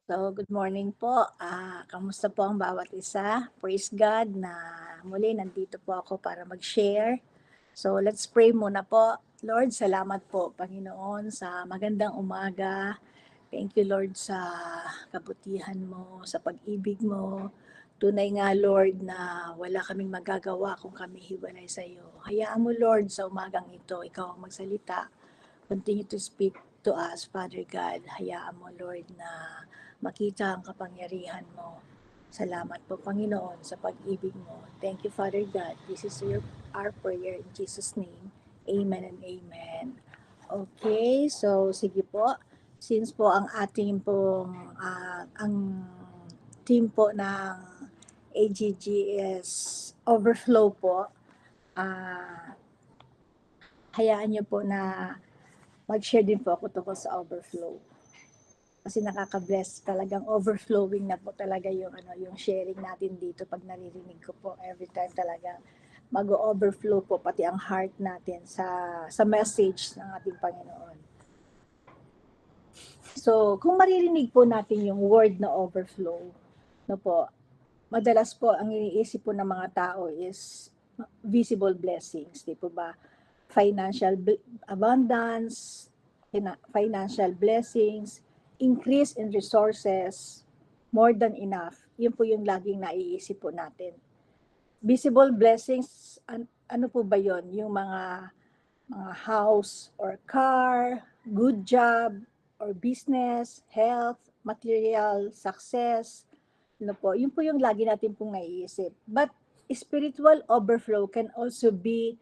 So, good morning po. Kamusta po ang bawat isa? Praise God na muli nandito po ako para mag-share. So, let's pray muna po. Lord, salamat po, Panginoon, sa magandang umaga. Thank you, Lord, sa kabutihan mo, sa pag-ibig mo. Tunay nga, Lord, na wala kaming magagawa kung kami hiwalay sa iyo. Hayaan mo, Lord, sa umagang ito, ikaw ang magsalita. Continue to speak to us, Father God. Hayaan mo, Lord, na makita ang kapangyarihan mo. Salamat po, Panginoon, sa pag-ibig mo. Thank you, Father God. This is our prayer in Jesus' name. Amen and amen. Okay, so sige po. Since po ang ating pong, ang team po ng AGG is overflow po, hayaan niyo po na mag-share din po ako tungkol sa overflow. Kasi nakaka-bless, talagang overflowing na po talaga yung sharing natin dito pag naririnig ko po every time talaga mag-overflow po pati ang heart natin sa message ng ating Panginoon. So, kung maririnig po natin yung word na overflow, no po, madalas po ang iniisip po ng mga tao is visible blessings, di po ba? Financial abundance, financial blessings, increase in resources, more than enough. Yun po yung laging naiisip po natin. Visible blessings, ano po ba yon? Yung mga house or car, good job or business, health, material, success. Ano po, yun po yung lagi natin pong naiisip. But spiritual overflow can also be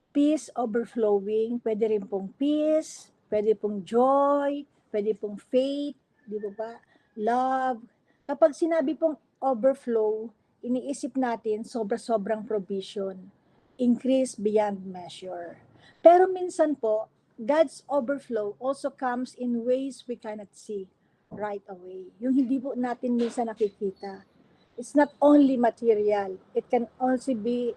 peace overflowing, pwede rin pong peace, pwede pong joy, pwede pong faith, di ba? Love. Kapag sinabi pong overflow, iniisip natin sobra-sobrang provision, increase beyond measure. Pero minsan po, God's overflow also comes in ways we cannot see right away. Yung hindi po natin minsan nakikita. It's not only material, it can also be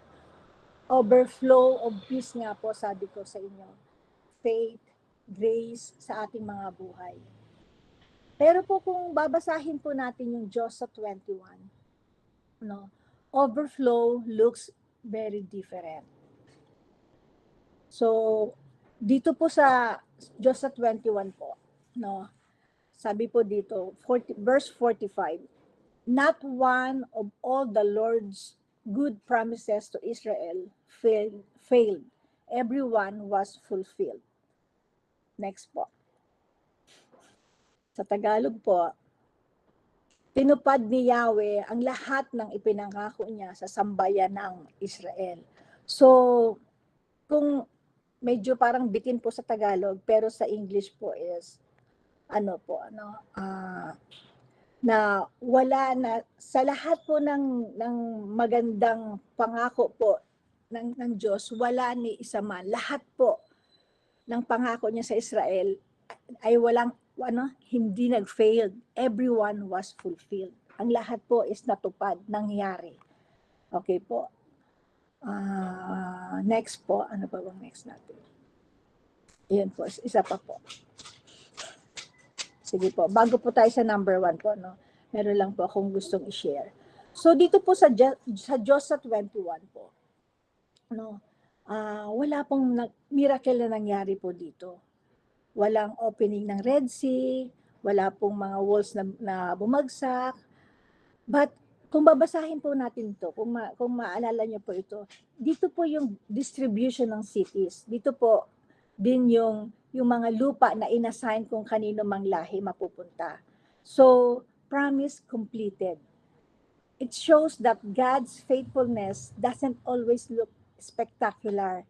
overflow of peace nga po, sabi ko sa inyo. Faith, grace sa ating mga buhay. Pero po kung babasahin po natin yung Diyos sa 21, no, overflow looks very different. So, dito po sa Diyos sa 21 po, no, sabi po dito, verse 45, not one of all the Lord's good promises to Israel failed. Everyone was fulfilled. Next po. Sa Tagalog po, tinupad ni Yahweh ang lahat ng ipinangako niya sa sambayan ng Israel. So, kung medyo parang bitin po sa Tagalog, pero sa English po is, na wala na sa lahat po ng magandang pangako po ng Diyos, wala ni isa man. Lahat po ng pangako niya sa Israel ay walang hindi nag-failed. Everyone was fulfilled. Ang lahat po is natupad, nangyari. Okay po. Next po, ano pa bang next natin? Iyon po, isa pa po. Sige po, bago po tayo sa number 1 po, no? Meron lang po akong gustong i-share. So dito po sa Diyos sa 21 po, no? Wala pong miracle na nangyari po dito. Walang opening ng Red Sea, wala pong mga walls na bumagsak. But kung babasahin po natin to, kung maalala niyo po ito, dito po yung distribution ng cities. Dito po din yung mga lupa na inassign kung kanino mang lahi mapupunta. So, promise completed. It shows that God's faithfulness doesn't always look spectacular.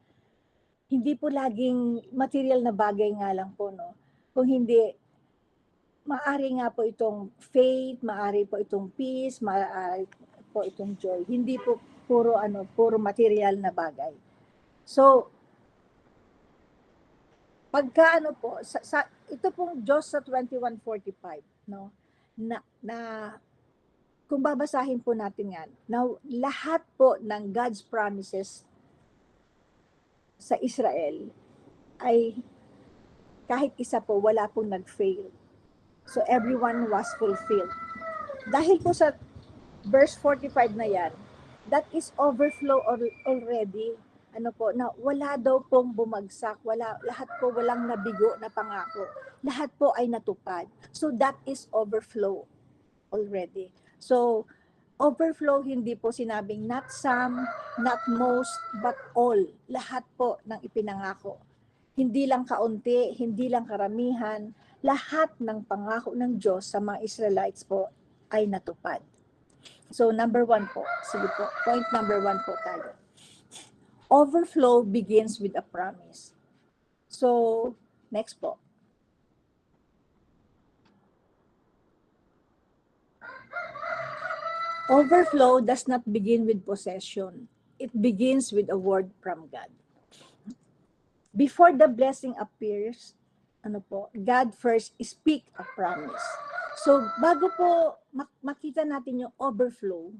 Hindi po laging material na bagay nga lang po, no? Kung hindi, maaari nga po itong faith, maaari po itong peace, maaari po itong joy. Hindi po puro material na bagay. So, pagka po, ito pong Diyos sa 21:45, no? Na kung babasahin po natin yan, now lahat po ng God's promises sa Israel ay kahit isa po wala pong nag-fail. So everyone was fulfilled. Dahil po sa verse 45 na yan, that is overflow already. Ano po, na wala daw pong bumagsak, lahat po walang nabigo na pangako. Lahat po ay natupad. So that is overflow already. So overflow, hindi po sinabing not some, not most, but all. Lahat po ng ipinangako. Hindi lang kaunti, hindi lang karamihan, lahat ng pangako ng Diyos sa mga Israelites po ay natupad. So number 1 po, sige po, point number 1 po tayo. Overflow begins with a promise. So, next po. Overflow does not begin with possession. It begins with a word from God. Before the blessing appears, God first speak a promise. So, bago po makita natin yung overflow,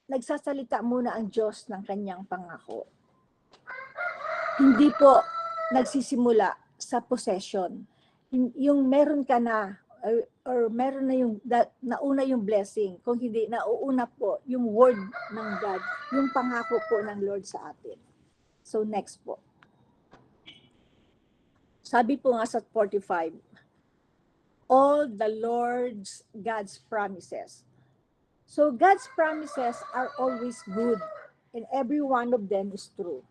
nagsasalita muna ang Diyos ng kanyang pangako. Hindi po nagsisimula sa possession. Yung meron ka na, or meron na yung nauna yung blessing. Kung hindi, nauuna po yung word ng God, yung pangako po ng Lord sa atin. So next po. Sabi po nga sa 45, all the Lord's God's promises. So God's promises are always good, and every one of them is true.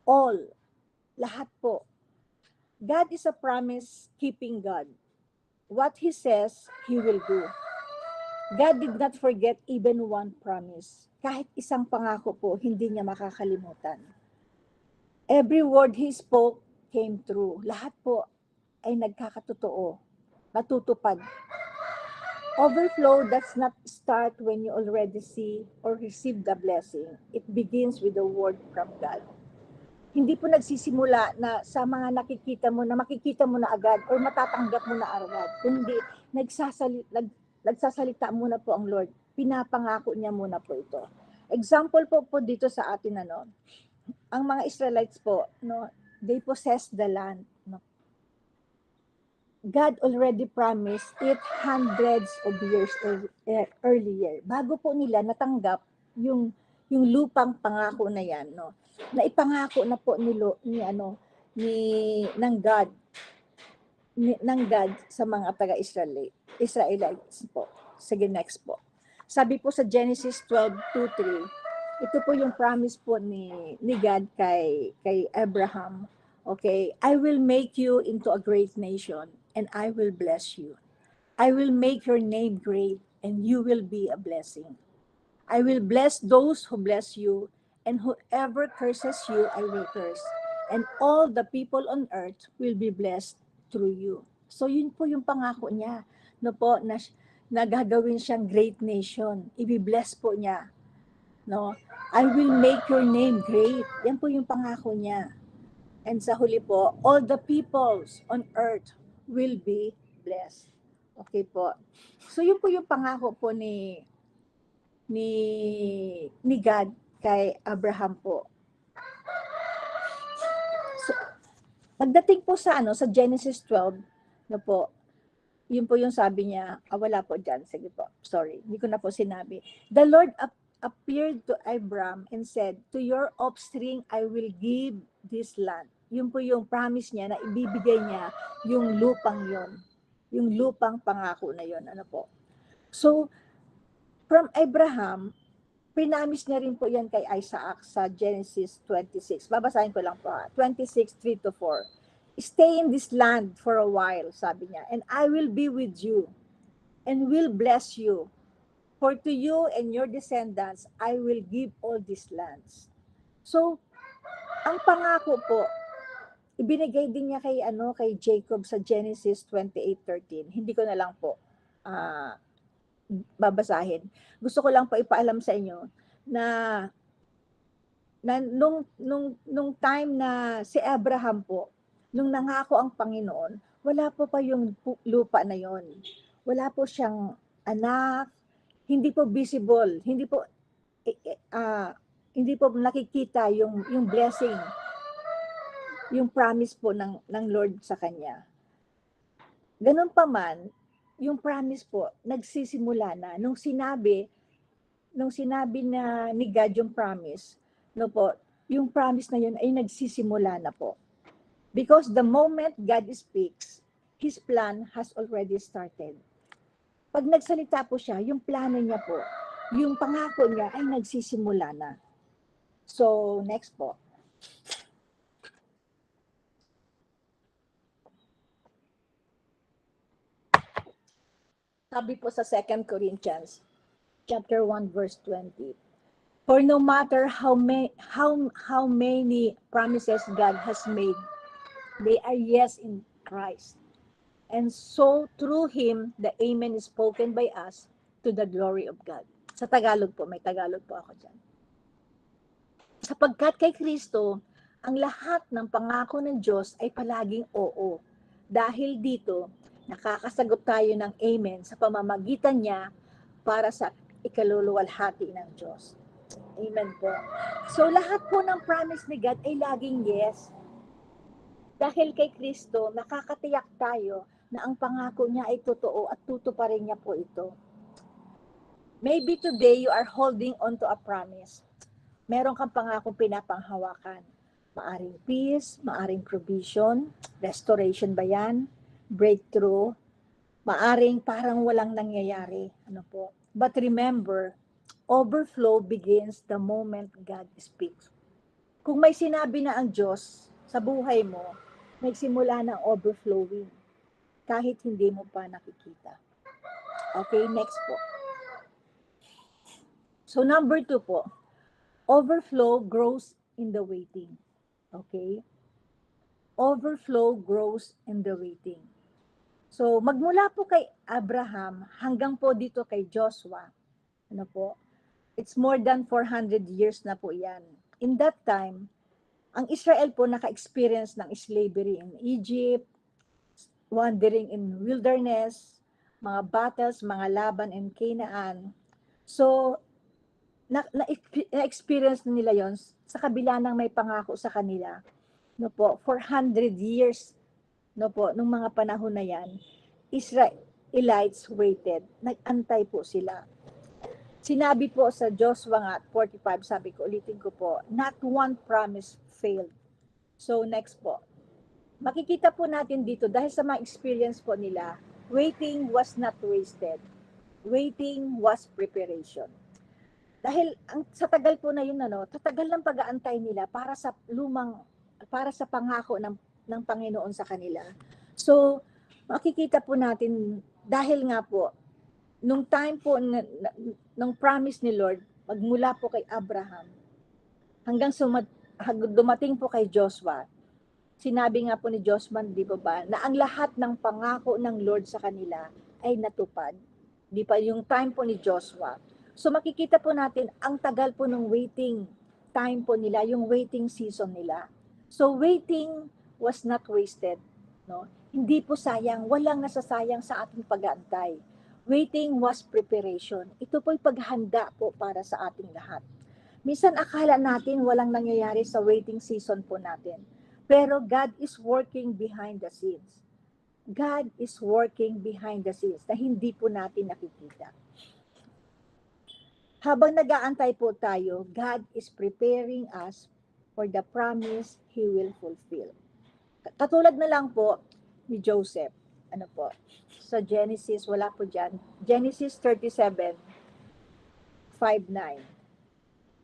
All, lahat po. God is a promise-keeping God. What He says, He will do. God did not forget even one promise. Kahit isang pangako po, hindi niya makakalimutan. Every word He spoke came true. Lahat po ay nagkakatotoo, natutupad. Overflow does not start when you already see or receive the blessing. It begins with a word from God. Hindi po nagsisimula na sa mga makikita mo na agad or matatanggap mo na agad. Kundi nagsasalita muna po ang Lord. Pinapangako niya muna po ito. Example po dito sa atin, ang mga Israelites po, they possess the land. God already promised it hundreds of years earlier. Bago po nila natanggap yung lupang pangako na yan, na ipangako na po ng God sa mga Israelites po. Sige, next po. Sabi po sa Genesis 12:2-3, ito po yung promise po ni God kay Abraham. Okay, I will make you into a great nation and I will bless you. I will make your name great and you will be a blessing. I will bless those who bless you, and whoever curses you, I will curse. And all the people on earth will be blessed through you. So yun po yung pangako niya, na gagawin siyang great nation. Ibi-bless po niya. I will make your name great. Yan po yung pangako niya. And sa huli po, all the peoples on earth will be blessed. Okay po. So yun po yung pangako po ni God kay Abraham po. So, pagdating po sa Genesis 12, yun po yung sabi niya, wala po dyan, sige po, sorry, hindi ko na po sinabi. The Lord appeared to Abraham and said, to your offspring I will give this land. Yun po yung promise niya na ibibigay niya yung lupang yon, yung lupang pangako na yon. So, from Abraham, pinamis niya rin po yan kay Isaac sa Genesis 26. Babasahin ko lang po, 26:3-4. Stay in this land for a while, sabi niya, and I will be with you and will bless you. For to you and your descendants, I will give all these lands. So, ang pangako po, ibinigay din niya kay Jacob sa Genesis 28:13. Hindi ko na lang po babasahin. Gusto ko lang po ipaalam sa inyo na nung time na si Abraham po, nung nangako ang Panginoon, wala po pa yung lupa na yon. Wala po siyang anak, hindi po visible, hindi po nakikita yung blessing, yung promise po ng Lord sa kanya. Ganun pa man, yung promise po, nagsisimula na. Nung sinabi na ni God yung promise, no po, yung promise na yun ay nagsisimula na po. Because the moment God speaks, His plan has already started. Pag nagsalita po siya, yung plano niya po, yung pangako niya ay nagsisimula na. So, next po. Sabi po sa 2 Corinthians, chapter 1, verse 20. For no matter how many promises God has made, they are yes in Christ. And so, through Him, the Amen is spoken by us to the glory of God. Sa Tagalog po, may Tagalog po ako dyan. Sapagkat kay Kristo, ang lahat ng pangako ng Diyos ay palaging oo. Dahil dito, nakakasagot tayo ng Amen sa pamamagitan niya para sa ikaluluwalhati ng Diyos. Amen po. So lahat po ng promise ni God ay laging yes. Dahil kay Kristo, nakakatiyak tayo na ang pangako niya ay totoo at tutuparin niya po ito. Maybe today you are holding on to a promise. Meron kang pangakong pinapanghawakan. Maaring peace, maaring provision, restoration ba yan? Breakthrough, maaring parang walang nangyayari. Ano po? But remember, overflow begins the moment God speaks. Kung may sinabi na ang Diyos sa buhay mo, nagsimula ng overflowing kahit hindi mo pa nakikita. Okay, next po. So number 2 po, overflow grows in the waiting. Okay? Overflow grows in the waiting. So magmula po kay Abraham hanggang po dito kay Joshua, ano po, it's more than 400 years na po yan. In that time, ang Israel po naka-experience ng slavery in Egypt, wandering in wilderness, mga battles, mga laban in Canaan. So, na-experience na nila yon sa kabila ng may pangako sa kanila. No po, 400 years, no po, nung mga panahon na yan, Israelites waited. Nag-antay po sila. Sinabi po sa Joshua nga 45, sabi ko, ulitin ko po, not one promise failed. So next po. Makikita po natin dito, dahil sa mga experience po nila, waiting was not wasted. Waiting was preparation. Dahil sa tagal po na yun, tatagal ng pag-aantay nila para sa pangako ng Panginoon sa kanila. So, makikita po natin, dahil nga po, nung time po, nung promise ni Lord, magmula po kay Abraham, hanggang dumating po kay Joshua, sinabi nga po ni Joshua, di ba, na ang lahat ng pangako ng Lord sa kanila ay natupad. Di pa yung time po ni Joshua. So makikita po natin, ang tagal po ng waiting time po nila, yung waiting season nila. So waiting was not wasted. No? Hindi po sayang, walang nasasayang sa ating pag-aantay. Waiting was preparation. Ito po yung paghanda po para sa ating lahat. Minsan akala natin walang nangyayari sa waiting season po natin. Pero God is working behind the scenes. God is working behind the scenes na hindi po natin nakikita. Habang nag-aantay po tayo, God is preparing us for the promise He will fulfill. Katulad na lang po ni Joseph. Ano po? Sa Genesis, wala po dyan. Genesis 37, 5-9.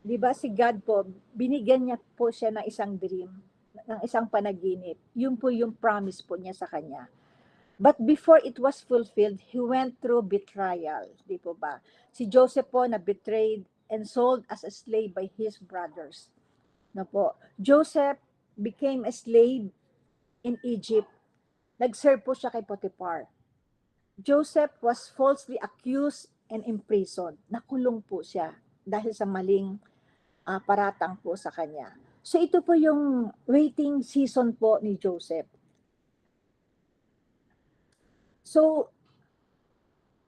Diba si God po, binigyan niya po siya ng isang dream, ng isang panaginip. Yun po yung promise po niya sa kanya. But before it was fulfilled, he went through betrayal. Di po ba? Si Joseph po na betrayed and sold as a slave by his brothers. No po. Joseph became a slave in Egypt. Nag-serve po siya kay Potiphar. Joseph was falsely accused and imprisoned. Nakulong po siya dahil sa maling paratang po sa kanya. So ito po yung waiting season po ni Joseph. So,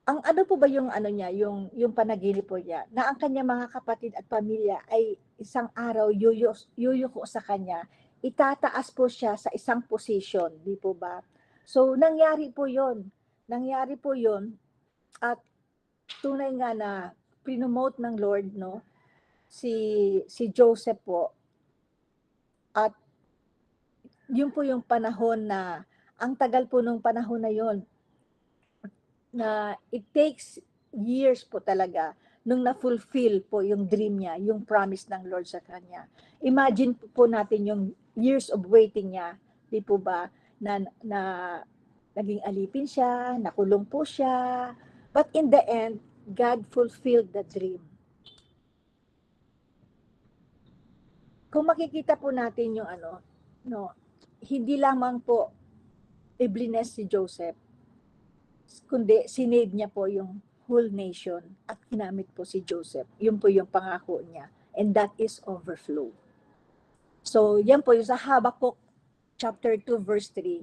ang ano po ba yung niya, yung panaginip po niya, na ang kanyang mga kapatid at pamilya ay isang araw yuyuko sa kanya, itataas po siya sa isang position, di po ba? So, nangyari po yun. Nangyari po yun. At tunay nga na promote ng Lord, no? Si Joseph po. At yun po yung panahon na, ang tagal po nung panahon na yun, na it takes years po talaga nung na-fulfill po yung dream niya, yung promise ng Lord sa kanya. Imagine po natin yung years of waiting niya, di po ba, na naging alipin siya, nakulong po siya, but in the end, God fulfilled the dream. Kung makikita po natin yung no, hindi lamang po i-bless si Joseph, kundi sinave niya po yung whole nation at ginamit po si Joseph. Yun po yung pangako niya. And that is overflow. So, yan po yung sa Habakkuk chapter 2 verse 3.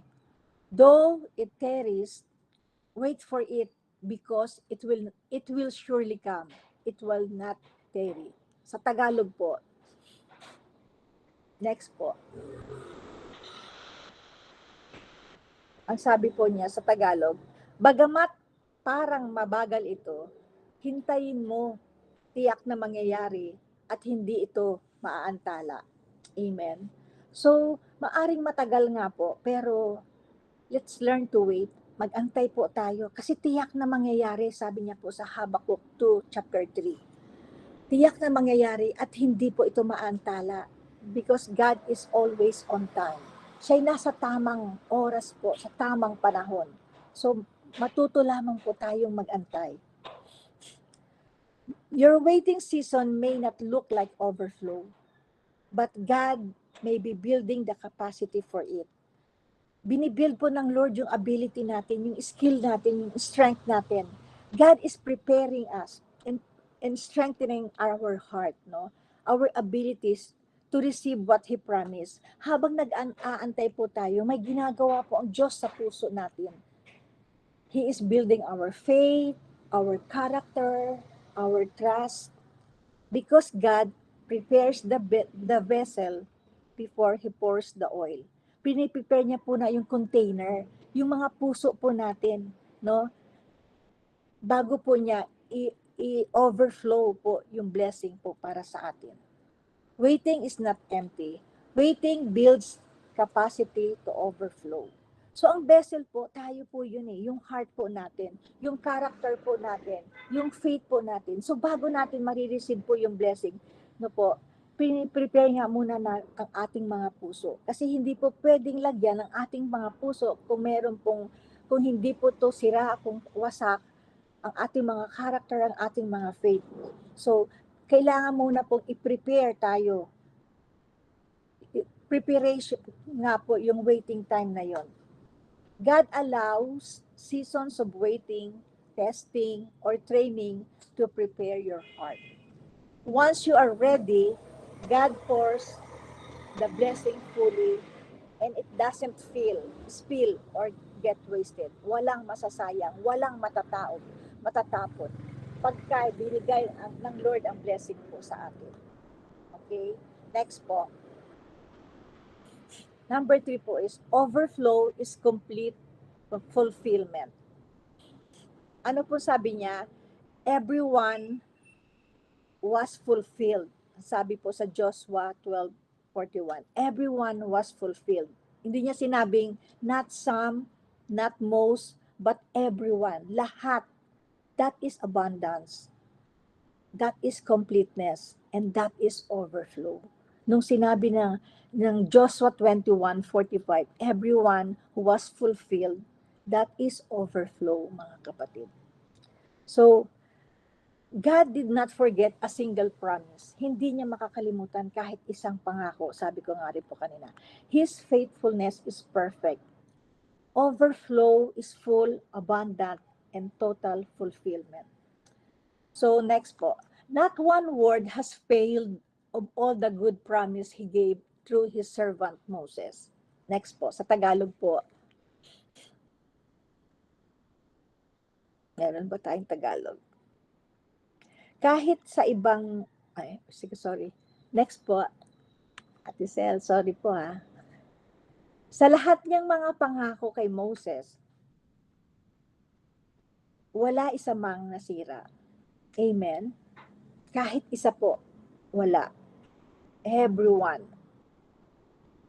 Though it tarries, wait for it because it will surely come. It will not tarry. Sa Tagalog po. Next po. Ang sabi po niya sa Tagalog, bagamat parang mabagal ito, hintayin mo, tiyak na mangyayari at hindi ito maaantala. Amen. So, maaring matagal nga po, pero let's learn to wait. Mag-antay po tayo kasi tiyak na mangyayari, sabi niya po sa Habakkuk 2 chapter 3. Tiyak na mangyayari at hindi po ito maantala because God is always on time. Siya'y nasa tamang oras po, sa tamang panahon. So, matuto lamang po tayong mag-antay. Your waiting season may not look like overflow, but God may be building the capacity for it. Binibuild po ng Lord yung ability natin, yung skill natin, yung strength natin. God is preparing us and strengthening our heart, no? Our abilities to receive what He promised. Habang nag-aantay po tayo, may ginagawa po ang Diyos sa puso natin. He is building our faith, our character, our trust, because God prepares the vessel before He pours the oil. Piniprepare niya po na yung container, yung mga puso po natin, no? Bago po niya i-overflow po yung blessing po para sa atin. Waiting is not empty. Waiting builds capacity to overflow. So ang vessel po, tayo po yun eh, yung heart po natin, yung character po natin, yung faith po natin. So bago natin marireceive po yung blessing, no po, prepare nga muna na ang ating mga puso. Kasi hindi po pwedeng lagyan ng ating mga puso kung hindi po to sira, kung wasak, ang ating mga character, ang ating mga faith. So, kailangan muna pong i-prepare tayo. Preparation nga po yung waiting time na yon. God allows seasons of waiting, testing, or training to prepare your heart. Once you are ready, God pours the blessing fully and it doesn't spill or get wasted. Walang masasayang, walang matatapon. Pagka binigay ng Lord ang blessing po sa atin. Okay? Next po. Number 3 po is overflow is complete fulfillment. Ano po sabi niya? Everyone was fulfilled. Sabi po sa Joshua 12:41. Everyone was fulfilled. Hindi niya sinabing not some, not most, but everyone. Lahat. That is abundance. That is completeness. And that is overflow. Nung sinabi ng Joshua 21:45, everyone who was fulfilled, that is overflow, mga kapatid. So, God did not forget a single promise. Hindi niya makakalimutan kahit isang pangako. Sabi ko nga rin po kanina. His faithfulness is perfect. Overflow is full, abundant, and total fulfillment. So next po. Not one word has failed of all the good promise He gave through His servant Moses. Next po. Sa Tagalog po. Meron ba tayong Tagalog? Kahit sa ibang, sorry. Next po, Ate Sel, sorry po ha. Sa lahat niyang mga pangako kay Moses, wala isa mang nasira. Amen? Kahit isa po, wala. Everyone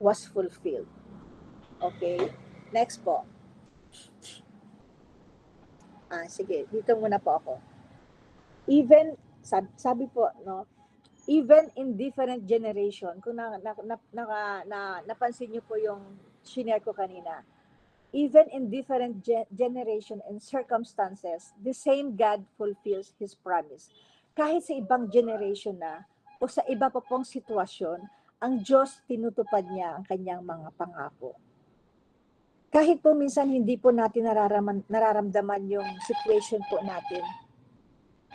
was fulfilled. Okay? Next po. Sige, dito muna po ako. Even, sabi po, no, even in different generation, kung napansin niyo po yung shinare ko kanina, even in different generation and circumstances, the same God fulfills His promise. Kahit sa ibang generation na, o sa iba pa pong sitwasyon, ang Diyos tinutupad niya ang kanyang mga pangako. Kahit po minsan hindi po natin nararamdaman yung situation po natin,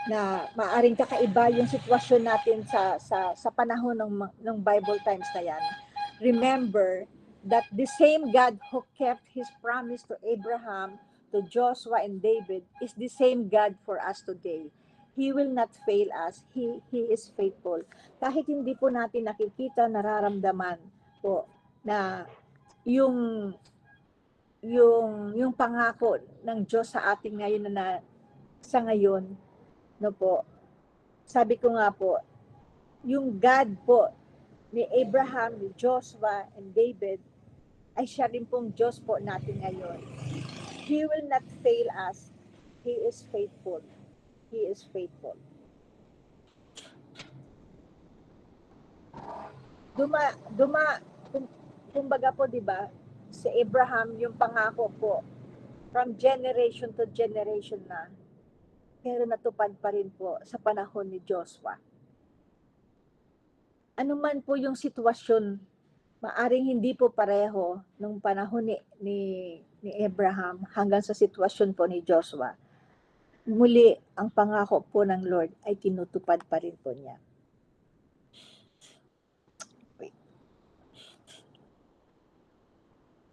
na maaring kakaiba yung sitwasyon natin sa panahon ng Bible times na yan. Remember that the same God who kept His promise to Abraham, to Joshua and David is the same God for us today. He will not fail us. He is faithful. Kahit hindi po natin nakikita, nararamdaman po na yung yung pangako ng Diyos sa atin ngayon sa ngayon, no po, sabi ko nga po, yung God po ni Abraham, ni Joshua, and David, ay siya rin pong Diyos po natin ngayon. He will not fail us. He is faithful. He is faithful. Kumbaga po, di ba, si Abraham, yung pangako po, from generation to generation na, pero natupad pa rin po sa panahon ni Joshua. Ano man po yung sitwasyon, maaring hindi po pareho nung panahon ni Abraham hanggang sa sitwasyon po ni Joshua. Muli, ang pangako po ng Lord ay tinutupad pa rin po niya. Wait.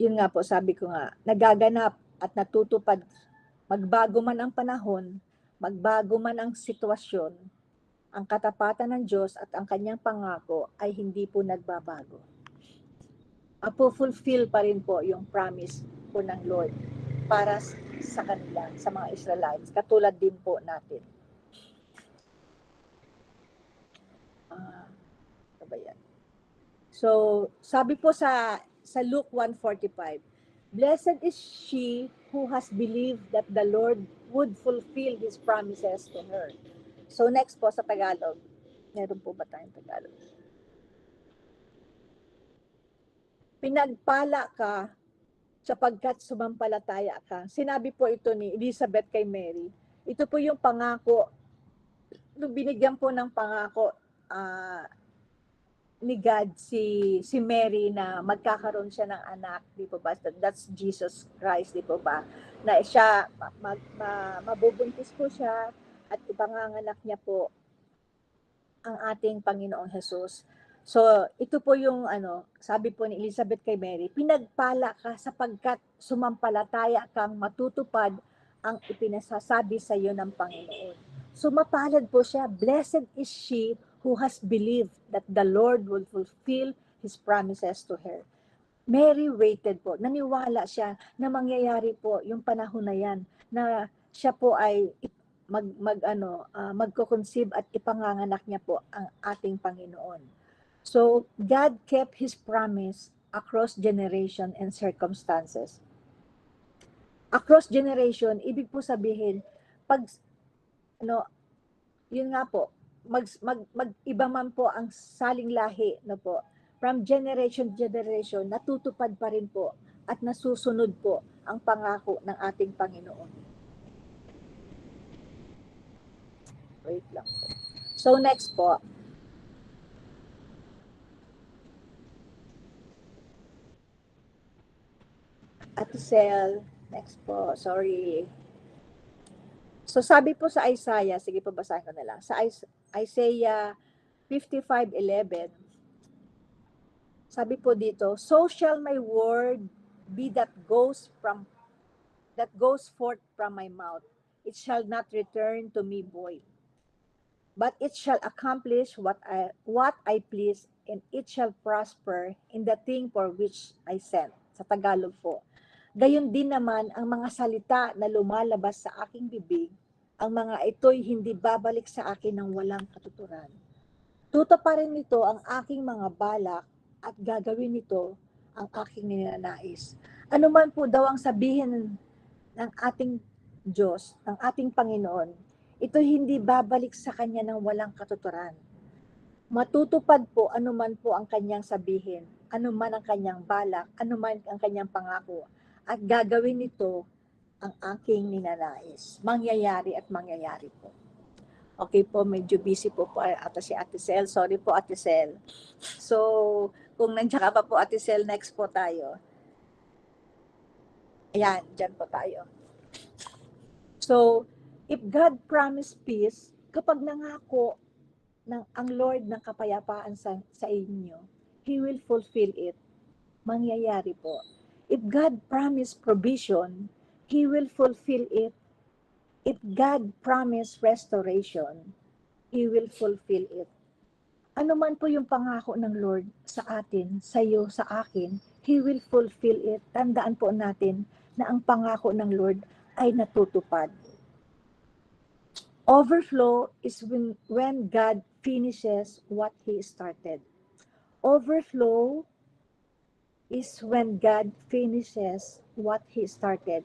Yun nga po, sabi ko nga, nagaganap at natutupad, magbago man ang panahon, magbago man ang sitwasyon, ang katapatan ng Diyos at ang kanyang pangako ay hindi po nagbabago. Fulfill pa rin po yung promise po ng Lord para sa kanila, sa mga Israelites, katulad din po natin. So, sabi po sa Luke 1:45, blessed is she who has believed that the Lord would fulfill His promises to her. So, next po sa Tagalog. Meron po ba tayong Tagalog? Pinagpala ka sapagkat sumampalataya ka. Sinabi po ito ni Elizabeth kay Mary. Ito po yung pangako, nung binigyan po ng pangako ni God si Mary na magkakaroon siya ng anak, di po ba? That's Jesus Christ, di po ba? Na siya, mabubuntis po siya at ipanganganak niya po ang ating Panginoong Jesus. So, ito po yung sabi po ni Elizabeth kay Mary, pinagpala ka sapagkat sumampalataya kang matutupad ang ipinasasabi sa iyo ng Panginoon. So, mapalad po siya. Blessed is she who has believed that the Lord will fulfill His promises to her. Mary waited po. Naniwala siya na mangyayari po yung panahon na yan, na siya po ay magko-conceive at ipanganganak niya po ang ating Panginoon. So, God kept His promise across generation and circumstances. Across generation, ibig po sabihin, pag, yun nga po, mag-iba man po ang saling lahi, po, from generation to generation, natutupad pa rin po at nasusunod po ang pangako ng ating Panginoon. Wait lang po. So, next po. Atisel, next po, sorry. So, sabi po sa Isaiah, sige po, basahin ko na lang. Sa Isaiah 55:11, sabi po dito, so shall my word be that goes forth from my mouth. It shall not return to me void, but it shall accomplish what I please, and it shall prosper in the thing for which I sent. sa Tagalog po. Gayon din naman ang mga salita na lumalabas sa aking bibig, ang mga ito'y hindi babalik sa akin ng walang katuturan. Tutuparin nito ang aking mga balak at gagawin nito ang aking ninanais. Ano man po daw ang sabihin ng ating Diyos, ng ating Panginoon, ito hindi babalik sa Kanya ng walang katuturan. Matutupad po anuman po ang Kanyang sabihin, anuman ang Kanyang balak, anuman ang Kanyang pangako, at gagawin nito ang aking ninanais. Mangyayari at mangyayari po. Okay po, medyo busy po ata si Ate Sel. Sorry po, Ate Sel. So, kung nandiyan ka pa po, Ate Sel, next po tayo. Ayan, dyan po tayo. So, if God promised peace, kapag nangako ang Lord ng kapayapaan sa inyo, He will fulfill it. Mangyayari po. If God promised provision, He will fulfill it. If God promised restoration, He will fulfill it. Ano man po yung pangako ng Lord sa atin, sa iyo, sa akin, He will fulfill it. Tandaan po natin na ang pangako ng Lord ay natutupad. Overflow is when God finishes what He started. Overflow is when God finishes what He started.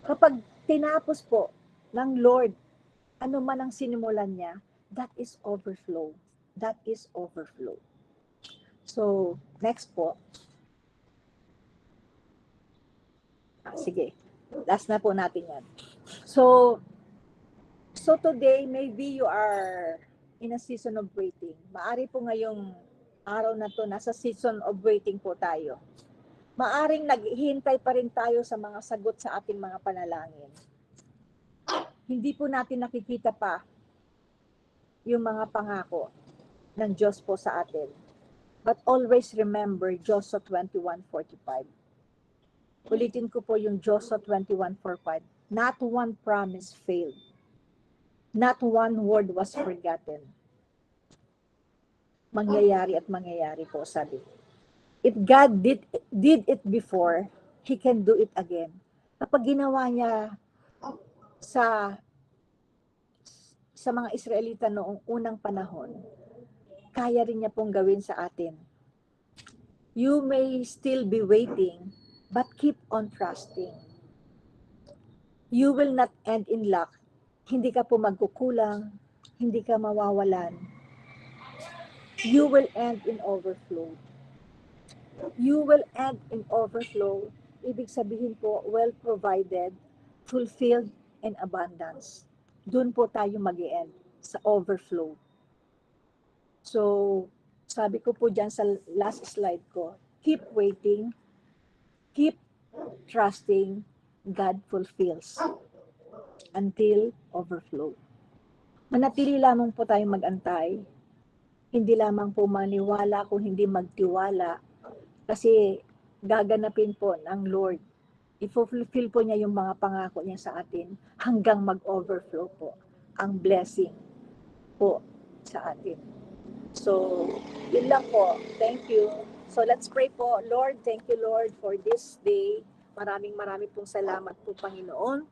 Kapag tinapos po ng Lord, ano man ang sinimulan niya, that is overflow. That is overflow. So, next po. Sige, last na po natin yan. So today, maybe you are in a season of waiting. Maari po ngayong araw na to, nasa season of waiting po tayo. Maaring naghihintay pa rin tayo sa mga sagot sa ating mga panalangin. Hindi po natin nakikita pa yung mga pangako ng Diyos po sa atin. But always remember Joshua 21:45. Ulitin ko po yung Joshua 21:45. Not one promise failed. Not one word was forgotten. Mangyayari at mangyayari po, sabi. If God did it before, He can do it again. Kapag ginawa niya sa mga Israelita noong unang panahon, kaya rin niya pong gawin sa atin. You may still be waiting, but keep on trusting. You will not end in lack. Hindi ka po magkukulang, hindi ka mawawalan. You will end in overflow. You will end in overflow. Ibig sabihin po, well provided, fulfilled, and abundance. Doon po tayo mag-e-end, sa overflow. So, sabi ko po dyan sa last slide ko, keep waiting, keep trusting, God fulfills until overflow. Manatili lamang po tayong mag-antay. Hindi lamang po maniwala kung hindi magtiwala. Kasi gaganapin po ng Lord. I-fulfill po niya yung mga pangako niya sa atin hanggang mag-overflow po ang blessing po sa atin. So, yun lang po. Thank you. So, let's pray po. Lord, thank you, Lord, for this day. Maraming pong salamat po, Panginoon.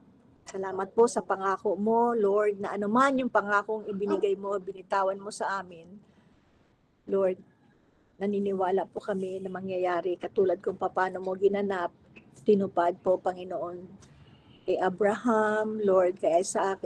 Salamat po sa pangako mo, Lord, na anuman yung pangakong ibinigay mo, binitawan mo sa amin. Lord, naniniwala po kami na mangyayari katulad kung paano mo ginanap, tinupad po, Panginoon, kay Abraham, Lord, kay Isaac,